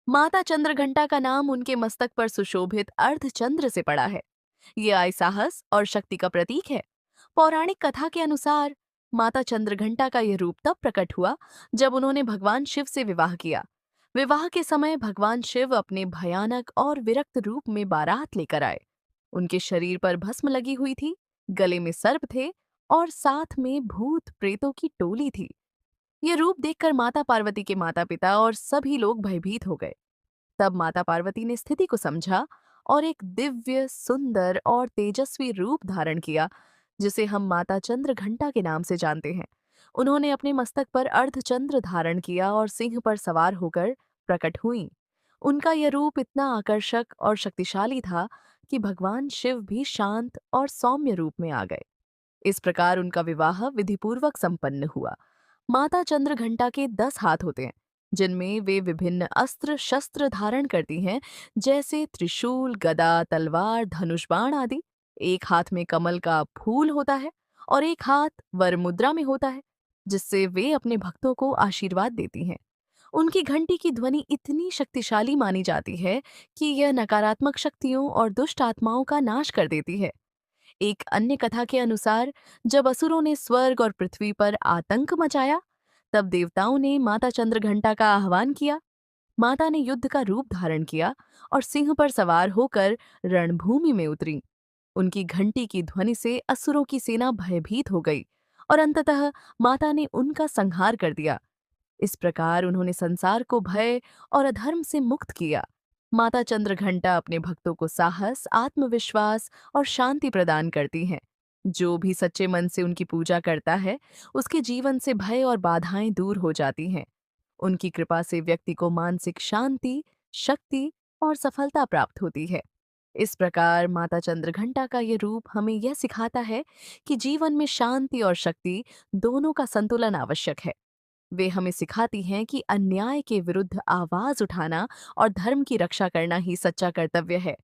माता चंद्रघंटा का नाम उनके मस्तक पर सुशोभित अर्धचंद्र से पड़ा है। ये आय साहस और शक्ति का प्रतीक है। पौराणिक कथा के अनुसार माता चंद्रघंटा का यह रूप तब प्रकट हुआ जब उन्होंने भगवान शिव से विवाह किया। विवाह के समय भगवान शिव अपने भयानक और विरक्त रूप में बारात लेकर आए। उनके शरीर पर भस्म लगी हुई थी, गले में सर्प थे और साथ में भूत प्रेतों की टोली थी। ये रूप देखकर माता पार्वती के माता पिता और सभी लोग भयभीत हो गए। तब माता पार्वती ने स्थिति को समझा और एक दिव्य, सुंदर और तेजस्वी रूप धारण किया, जिसे हम माता चंद्रघंटा के नाम से जानते हैं। उन्होंने अपने मस्तक पर अर्धचंद्र धारण किया और सिंह पर सवार होकर प्रकट हुईं। उनका यह रूप इतना आकर्षक और शक्तिशाली था कि भगवान शिव भी शांत और सौम्य रूप में आ गए। इस प्रकार उनका विवाह विधिपूर्वक संपन्न हुआ। माता चंद्रघंटा के 10 हाथ होते हैं, जिनमें वे विभिन्न अस्त्र शस्त्र धारण करती हैं, जैसे त्रिशूल, गदा, तलवार, धनुष बाण आदि। एक हाथ में कमल का फूल होता है और एक हाथ वर मुद्रा में होता है, जिससे वे अपने भक्तों को आशीर्वाद देती हैं। उनकी घंटी की ध्वनि इतनी शक्तिशाली मानी जाती है कि यह नकारात्मक शक्तियों और दुष्ट आत्माओं का नाश कर देती है। एक अन्य कथा के अनुसार जब असुरों ने स्वर्ग और पृथ्वी पर आतंक मचाया, तब देवताओं ने माता चंद्रघंटा का आह्वान किया। माता ने युद्ध का रूप धारण किया और सिंह पर सवार होकर रणभूमि में उतरी। उनकी घंटी की ध्वनि से असुरों की सेना भयभीत हो गई और अंततः माता ने उनका संहार कर दिया। इस प्रकार उन्होंने संसार को भय और अधर्म से मुक्त किया। माता चंद्रघंटा अपने भक्तों को साहस, आत्मविश्वास और शांति प्रदान करती हैं। जो भी सच्चे मन से उनकी पूजा करता है, उसके जीवन से भय और बाधाएं दूर हो जाती हैं। उनकी कृपा से व्यक्ति को मानसिक शांति, शक्ति और सफलता प्राप्त होती है। इस प्रकार माता चंद्रघंटा का ये रूप हमें यह सिखाता है कि जीवन में शांति और शक्ति दोनों का संतुलन आवश्यक है। वे हमें सिखाती हैं कि अन्याय के विरुद्ध आवाज उठाना और धर्म की रक्षा करना ही सच्चा कर्तव्य है।